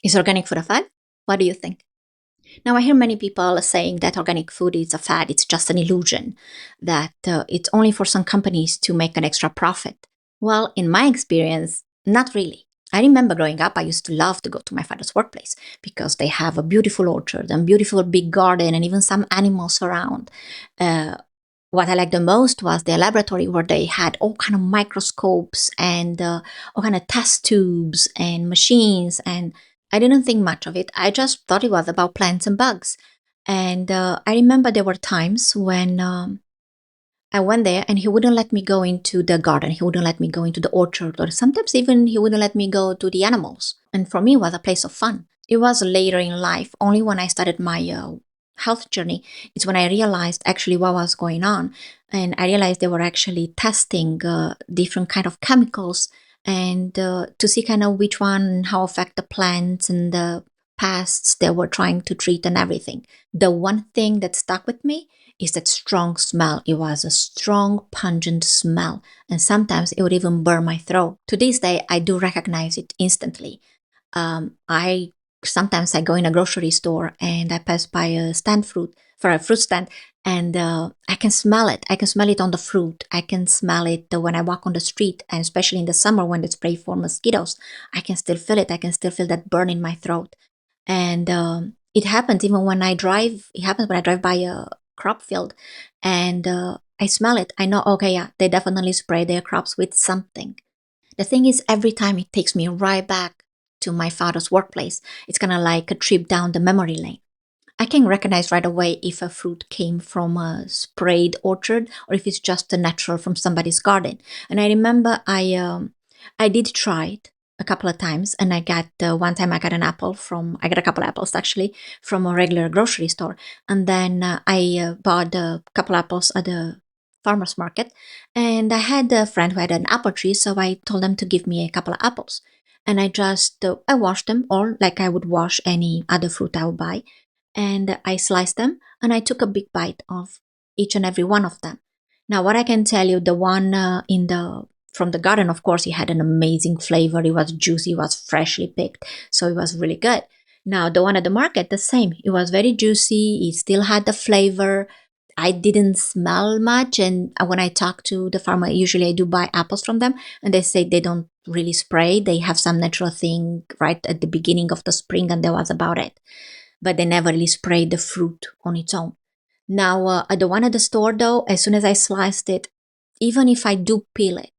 Is organic food a fad? What do you think? Now, I hear many people saying that organic food is a fad, it's just an illusion, that it's only for some companies to make an extra profit. Well, in my experience, not really. I remember growing up, I used to love to go to my father's workplace because they have a beautiful orchard and beautiful big garden and even some animals around. Uh, what I liked the most was their laboratory where they had all kind of microscopes and all kind of test tubes and machines. And I didn't think much of it. I just thought it was about plants and bugs. And I remember there were times when I went there and he wouldn't let me go into the garden. He wouldn't let me go into the orchard, or sometimes even he wouldn't let me go to the animals. And for me, it was a place of fun. It was later in life, only when I started my health journey, it's when I realized actually what was going on. And I realized they were actually testing different kind of chemicals and to see kind of which one, how affect the plants and the pests they were trying to treat and everything. The one thing that stuck with me is that strong smell. It was a strong, pungent smell, and sometimes it would even burn my throat. To this day, I do recognize it instantly. I sometimes I go in a grocery store and I pass by a stand fruit for a fruit stand, and I can smell it. I can smell it on the fruit. I can smell it when I walk on the street, and especially in the summer when they spray for mosquitoes. I can still feel it. I can still feel that burn in my throat. And it happens even when I drive. It happens when I drive by a crop field, and I smell it. I know, okay, yeah, they definitely spray their crops with something. The thing is, every time it takes me right back to my father's workplace. It's kind of like a trip down the memory lane. I can recognize right away if a fruit came from a sprayed orchard or if it's just a natural from somebody's garden. And I remember I did try it a couple of times, and I got one time I got an apple from I got a couple of apples actually from a regular grocery store, and then I bought a couple apples at the farmer's market, and I had a friend who had an apple tree, so I told them to give me a couple of apples, and I just I washed them all like I would wash any other fruit I would buy, and I sliced them and I took a big bite of each and every one of them. Now, what I can tell you, the one in the from the garden, of course, it had an amazing flavor. It was juicy, it was freshly picked, so it was really good. Now, the one at the market, the same. It was very juicy. It still had the flavor. I didn't smell much, and when I talk to the farmer, usually I do buy apples from them, and they say they don't really spray. They have some natural thing right at the beginning of the spring, and that was about it, but they never really sprayed the fruit on its own. Now, at the one at the store, though, as soon as I sliced it, even if I do peel it,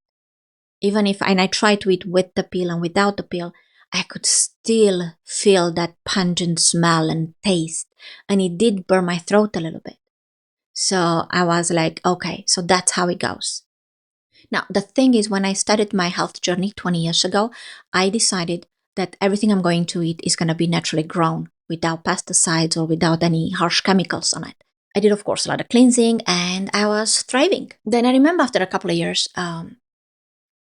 even if and I try to eat with the peel and without the peel, I could still feel that pungent smell and taste, and it did burn my throat a little bit. So I was like, okay, so that's how it goes. Now, the thing is, when I started my health journey 20 years ago, I decided that everything I'm going to eat is going to be naturally grown without pesticides or without any harsh chemicals on it. I did, of course, a lot of cleansing and I was thriving. Then I remember after a couple of years,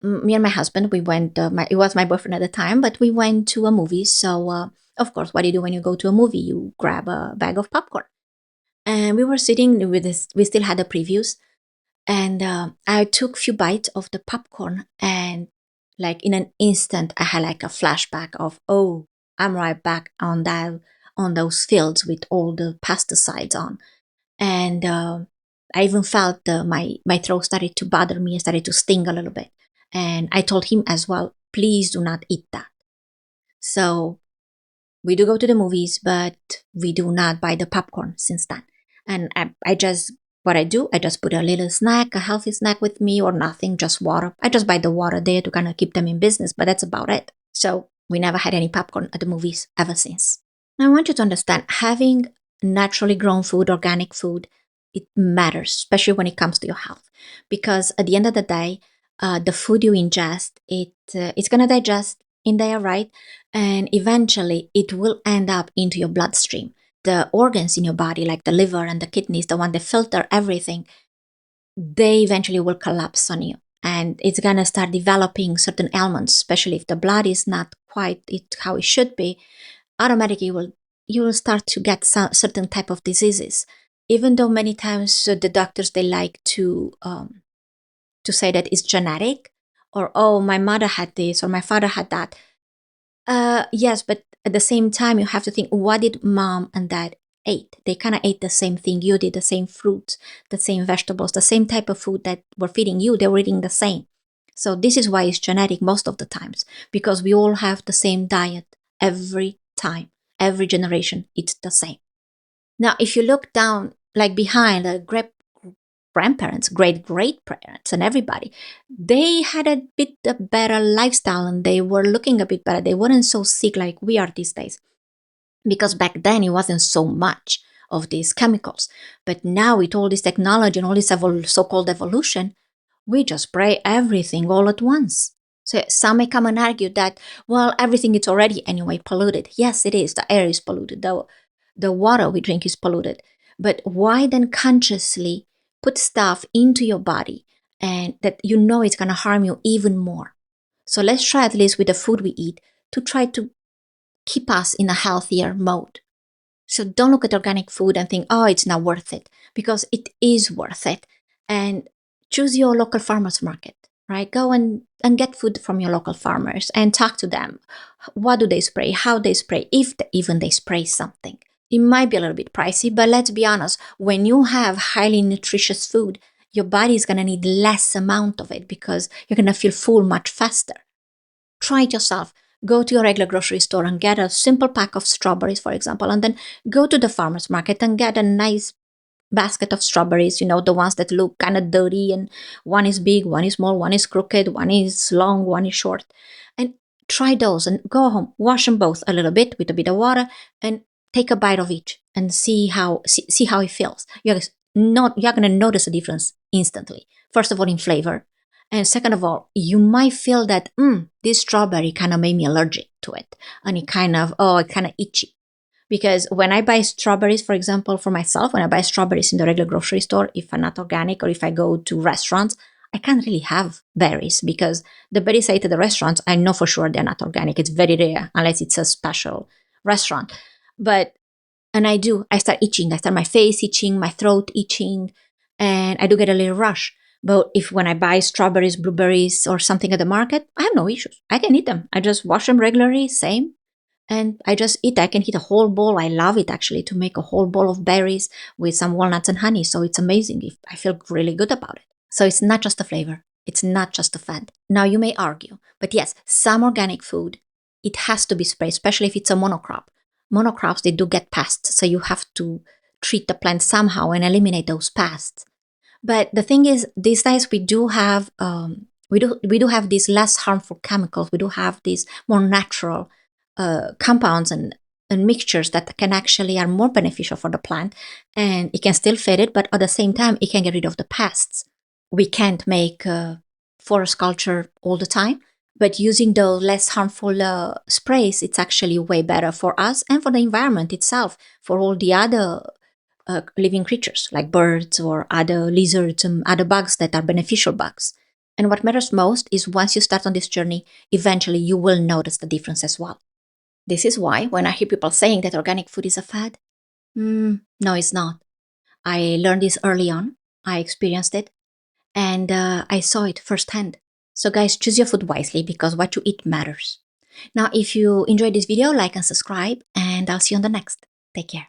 me and my husband, we went, it was my boyfriend at the time, but we went to a movie. So, of course, what do you do when you go to a movie? You grab a bag of popcorn. And we were sitting with this, we still had the previews, and I took a few bites of the popcorn, and like in an instant I had like a flashback of, oh, I'm right back on that, on those fields with all the pesticides on. And I even felt my throat started to bother me and started to sting a little bit, and I told him as well, please do not eat that. So we do go to the movies, but we do not buy the popcorn since then. And I just, what I do, I just put a little snack, a healthy snack with me or nothing, just water. I just buy the water there to kind of keep them in business, but that's about it. So we never had any popcorn at the movies ever since. Now I want you to understand, having naturally grown food, organic food, it matters, especially when it comes to your health. Because at the end of the day, the food you ingest, it's gonna digest in there, right? And eventually it will end up into your bloodstream. The organs in your body, like the liver and the kidneys, the one that filter everything, they eventually will collapse on you. And it's gonna start developing certain ailments, especially if the blood is not quite how it should be. Automatically you will start to get some certain type of diseases. Even though many times the doctors they like to say that it's genetic, or oh, my mother had this or my father had that. Yes, but at the same time, you have to think, what did mom and dad ate? They kind of ate the same thing you did, the same fruits, the same vegetables, the same type of food that were feeding you. They were eating the same. So this is why it's genetic most of the times, because we all have the same diet every time. Every generation eats the same. Now, if you look down, like behind the grandparents, great parents, and everybody, they had a bit better lifestyle and they were looking a bit better. They weren't so sick like we are these days, because back then it wasn't so much of these chemicals. But now, with all this technology and all this so-called evolution, we just spray everything all at once. So some may come and argue that, well, everything is already anyway polluted. Yes, it is. The air is polluted. The water we drink is polluted. But why then consciously put stuff into your body and that you know it's going to harm you even more? So let's try, at least with the food we eat, to try to keep us in a healthier mode. So don't look at organic food and think, oh, it's not worth it, because it is worth it. And choose your local farmers market, right? Go and get food from your local farmers and talk to them. What do they spray? How they spray? If even they spray something. It might be a little bit pricey, but let's be honest, when you have highly nutritious food, your body is going to need less amount of it because you're going to feel full much faster. Try it yourself. Go to your regular grocery store and get a simple pack of strawberries, for example, and then go to the farmer's market and get a nice basket of strawberries, the ones that look kind of dirty, and one is big, one is small, one is crooked, one is long, one is short. And try those and go home, wash them both a little bit with a bit of water, and take a bite of each and see how it feels. You're going to notice a difference instantly. First of all, in flavor. And second of all, you might feel that, this strawberry kind of made me allergic to it. And it kind of itchy. Because when I buy strawberries, for example, for myself, when I buy strawberries in the regular grocery store, if I'm not organic or if I go to restaurants, I can't really have berries because the berries I eat at the restaurants, I know for sure they're not organic. It's very rare unless it's a special restaurant. And I start itching. I start my face itching, my throat itching, and I do get a little rush. But when I buy strawberries, blueberries, or something at the market, I have no issues. I can eat them. I just wash them regularly, same. And I just eat. I can eat a whole bowl. I love it actually to make a whole bowl of berries with some walnuts and honey. So it's amazing. I feel really good about it. So it's not just the flavor. It's not just the fat. Now you may argue, but yes, some organic food, it has to be sprayed, especially if it's a monocrop. Monocrops, they do get pests. So you have to treat the plant somehow and eliminate those pests. But the thing is, these days we do have these less harmful chemicals. We do have these more natural compounds and mixtures that can actually are more beneficial for the plant, and it can still feed it, but at the same time it can get rid of the pests. We can't make forest culture all the time, but using those less harmful sprays, it's actually way better for us and for the environment itself, for all the other living creatures like birds or other lizards and other bugs that are beneficial bugs. And what matters most is once you start on this journey, eventually you will notice the difference as well. This is why when I hear people saying that organic food is a fad, no, it's not. I learned this early on. I experienced it, and I saw it firsthand. So guys, choose your food wisely because what you eat matters. Now, if you enjoyed this video, like and subscribe, and I'll see you on the next. Take care.